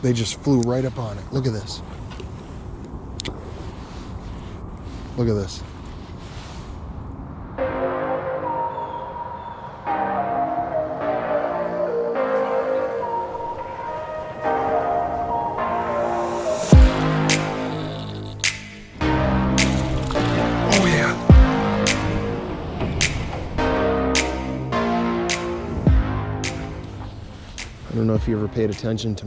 They just flew right up on it. Look at this. Look at this. Oh yeah. I don't know if you ever paid attention to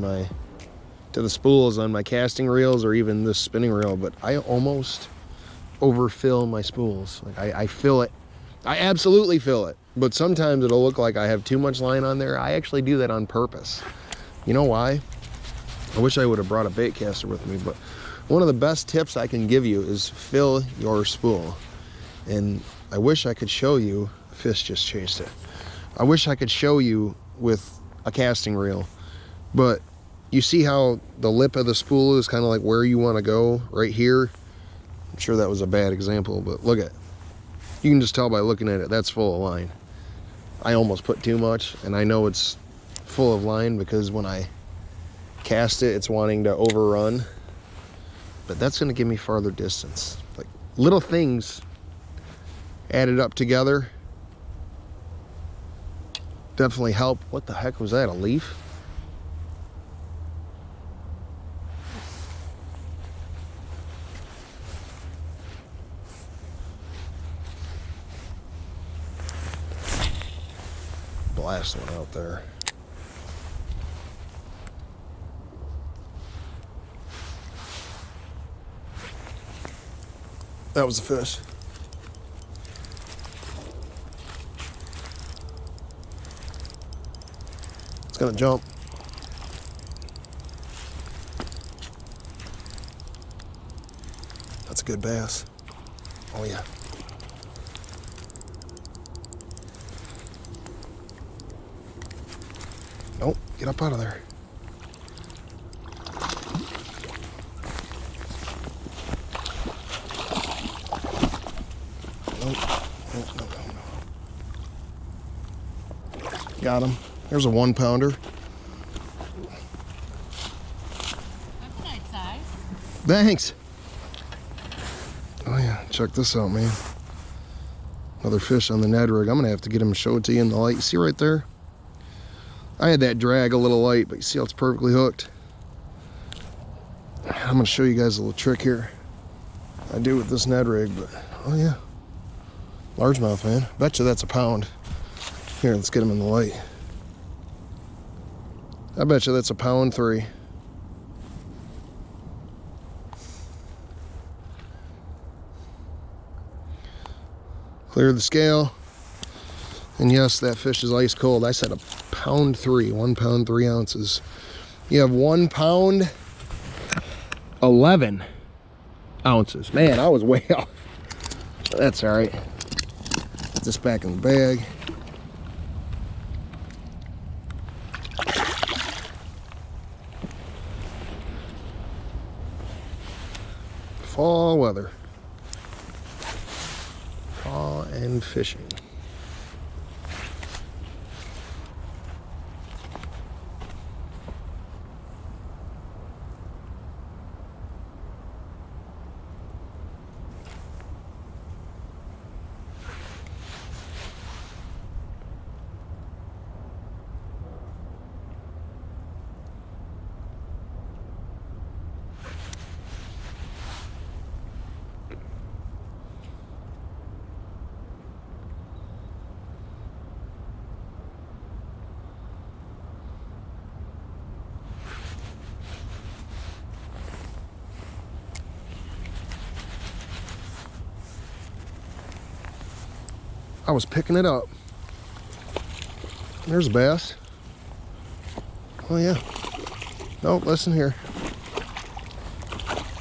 the spools on my casting reels or even this spinning reel, but I almost overfill my spools. Like I fill it. I absolutely fill it. But sometimes it'll look like I have too much line on there. I actually do that on purpose. You know why? I wish I would have brought a bait caster with me, but one of the best tips I can give you is fill your spool. And I wish I could show you, a fish just chased it. I wish I could show you with a casting reel, but you see how the lip of the spool is kind of like where you want to go right here. I'm sure that was a bad example, but look at, you can just tell by looking at it, that's full of line. I almost put too much, and I know it's full of line because when I cast it, it's wanting to overrun, but that's going to give me farther distance. Like little things added up together definitely help. What the heck was that, a leaf? Blast one out there. That was a fish. It's gonna jump. That's a good bass. Oh yeah. Nope, get up out of there. Nope. No. Got him. There's a 1 pounder. That's a nice size. Thanks. Oh yeah, check this out, man. Another fish on the Ned Rig. I'm gonna have to get him to show it to you in the light. You see right there? I had that drag a little light, but you see how it's perfectly hooked? I'm gonna show you guys a little trick here. I do with this Ned Rig, but oh yeah. Largemouth, man. Bet you that's a pound. Here, let's get him in the light. I bet you that's a pound 3. Clear the scale. And yes, that fish is ice cold. I said a pound 3, 1 pound 3 ounces. You have 1 pound 11 ounces. Man, I was way off. That's all right. Put this back in the bag. Fall weather. Fall and fishing. I was picking it up. There's a bass. Oh yeah. Nope, listen here.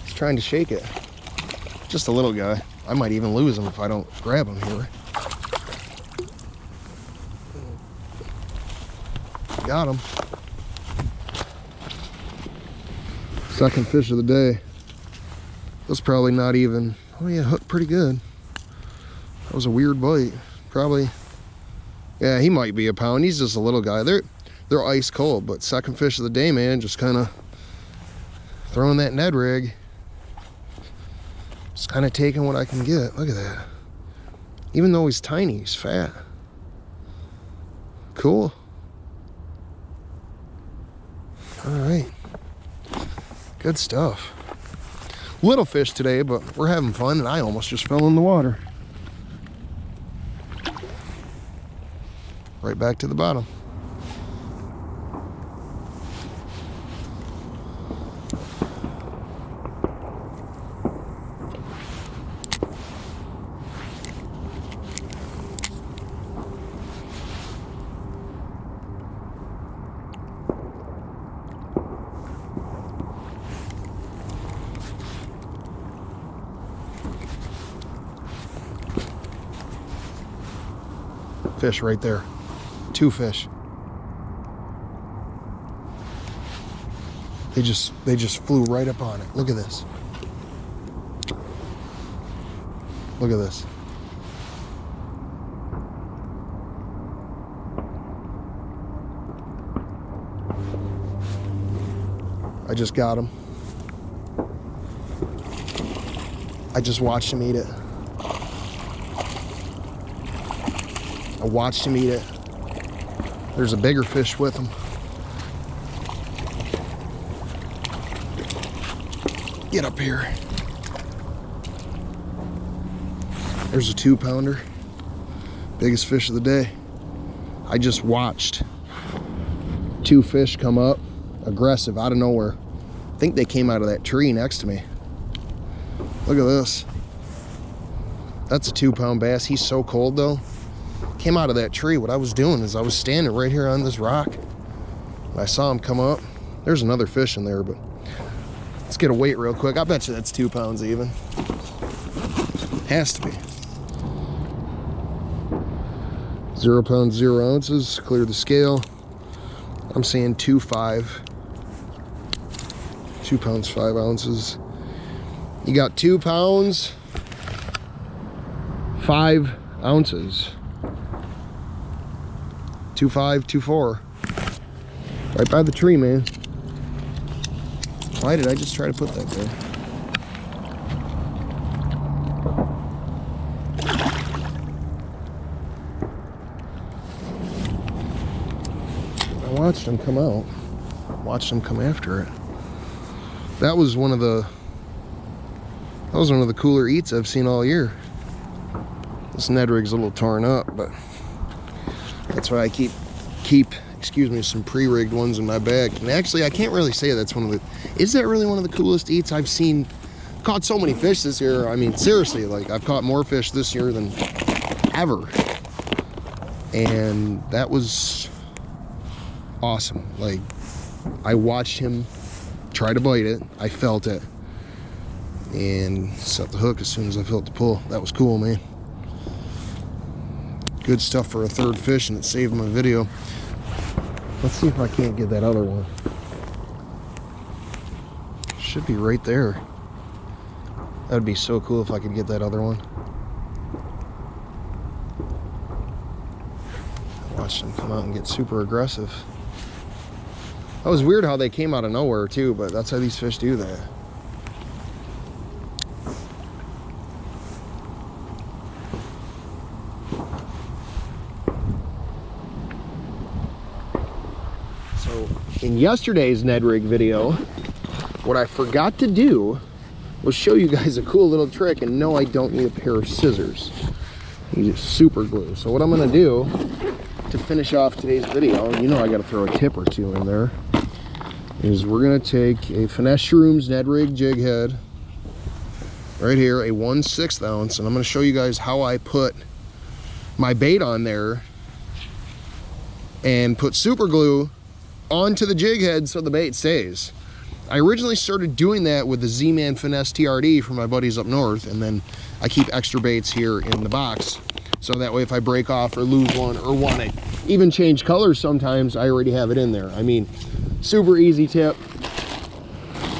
He's trying to shake it. Just a little guy. I might even lose him if I don't grab him here. Got him. Second fish of the day. That's probably not even, oh yeah, hooked pretty good. That was a weird bite. Probably, yeah, he might be a pound. He's just a little guy. they're ice cold. But second fish of the day, man, just kind of throwing that Ned Rig. Just kind of taking what I can get. Look at that. Even though he's tiny, he's fat. Cool. All right. Good stuff. Little fish today, but we're having fun, and I almost just fell in the water. Right back to the bottom. Fish right there. 2 fish. They just flew right up on it. Look at this. Look at this. I just got him. I just watched him eat it. I watched him eat it. There's a bigger fish with him. Get up here. There's a 2-pounder. Biggest fish of the day. I just watched 2 fish come up, aggressive, out of nowhere. I think they came out of that tree next to me. Look at this. That's a 2-pound bass. He's so cold though. Came out of that tree. What I was doing is I was standing right here on this rock, and I saw him come up. There's another fish in there, but let's get a weight real quick. I bet you that's 2 pounds even. Has to be. 0 pounds, 0 ounces. Clear the scale. I'm saying 2.5. 2 pounds, 5 ounces. You got 2 pounds, 5 ounces. 2.5, 2.4. Right by the tree, man. Why did I just try to put that there? I watched him come out. Watched him come after it. That was one of the cooler eats I've seen all year. This Ned Rig's a little torn up, but that's why I keep excuse me, some pre-rigged ones in my bag. And actually, I can't really say that's one of the, is that really one of the coolest eats I've seen? Caught so many fish this year. I mean, seriously, like I've caught more fish this year than ever. And that was awesome. Like, I watched him try to bite it. I felt it. And set the hook as soon as I felt the pull. That was cool, man. Good stuff for a 3rd fish, and it saved my video. Let's see if I can't get that other one. Should be right there. That would be so cool if I could get that other one. I watched them come out and get super aggressive. That was weird how they came out of nowhere too, but that's how these fish do that. In yesterday's Ned Rig video, what I forgot to do was show you guys a cool little trick, and no, I don't need a pair of scissors. You just super glue. So what I'm gonna do to finish off today's video, and you know I gotta throw a tip or 2 in there, is we're gonna take a Finesse Shrooms Ned Rig jig head, right here, a 1/6 ounce, and I'm gonna show you guys how I put my bait on there and put super glue onto the jig head so the bait stays. I originally started doing that with the Z-Man Finesse TRD from my buddies up north, and then I keep extra baits here in the box, so that way if I break off or lose one or want to even change colors sometimes, I already have it in there. I mean, super easy tip,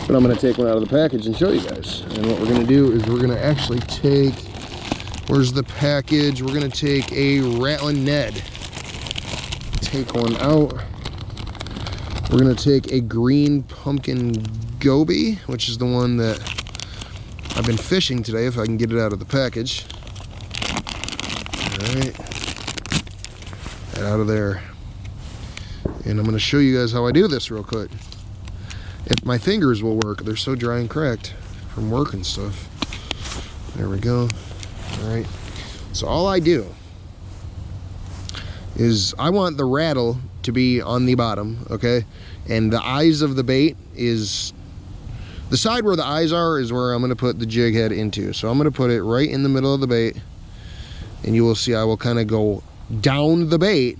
but I'm going to take one out of the package and show you guys. And what we're going to do is we're going to actually take, where's the package? We're going to take a Rattlin' Ned. Take one out. We're gonna take a green pumpkin goby, which is the one that I've been fishing today, if I can get it out of the package. All right, get out of there. And I'm gonna show you guys how I do this real quick. If my fingers will work, they're so dry and cracked from work and stuff. There we go. All right, so all I do is I want the rattle to be on the bottom, okay? And the eyes of the bait is, the side where the eyes are is where I'm gonna put the jig head into. So I'm gonna put it right in the middle of the bait, and you will see I will kind of go down the bait.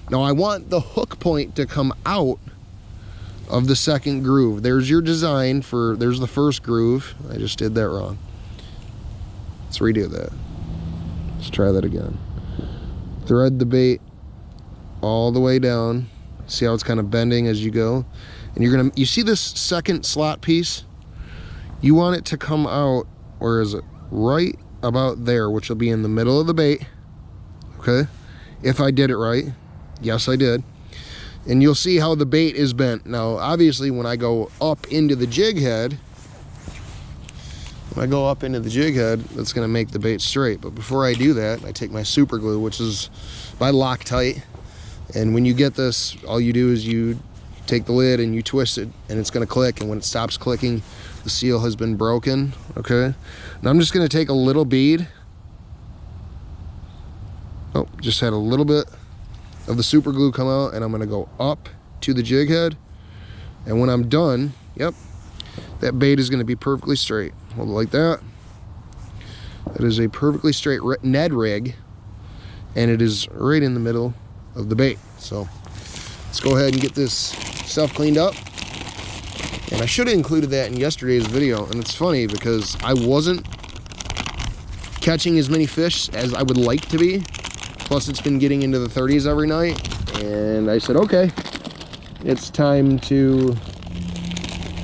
Now I want the hook point to come out of the second groove. There's your design for, there's the first groove. I just did that wrong. Let's redo that. Let's try that again. Thread the bait all the way down. See how it's kind of bending as you go? And you're gonna, you see this second slot piece? You want it to come out, where is it? Right about there, which will be in the middle of the bait, okay? If I did it right. Yes, I did. And you'll see how the bait is bent. Now, obviously, when I go up into the jig head, that's gonna make the bait straight. But before I do that, I take my super glue, which is by Loctite. And when you get this, all you do is you take the lid and you twist it, and it's gonna click. And when it stops clicking, the seal has been broken, okay? Now I'm just gonna take a little bead. Oh, just had a little bit of the super glue come out, and I'm gonna go up to the jig head. And when I'm done, yep, that bait is gonna be perfectly straight. Hold it like that. That is a perfectly straight Ned rig, and it is right in the middle of the bait. So let's go ahead and get this stuff cleaned up. And I should have included that in yesterday's video. And it's funny because I wasn't catching as many fish as I would like to be. Plus it's been getting into the 30s every night. And I said, okay, it's time to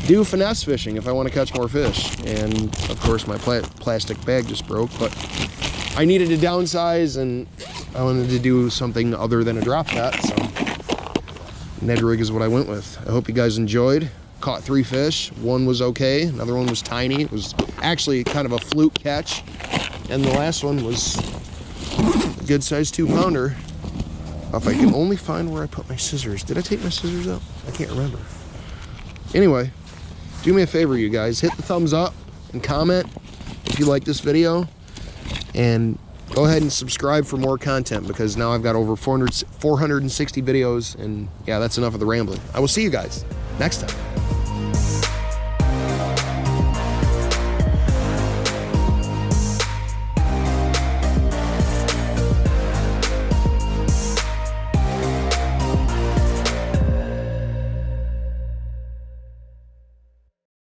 do finesse fishing if I want to catch more fish. And of course my plastic bag just broke, but I needed to downsize and I wanted to do something other than a drop net, so Ned Rig is what I went with. I hope you guys enjoyed. Caught 3 fish. One was okay, another one was tiny. It was actually kind of a fluke catch. And the last one was a good size 2-pounder. If I can only find where I put my scissors. Did I take my scissors out? I can't remember. Anyway, do me a favor, you guys. Hit the thumbs up and comment if you like this video. And go ahead and subscribe for more content, because now I've got over 460 videos, and yeah, that's enough of the rambling. I will see you guys next time.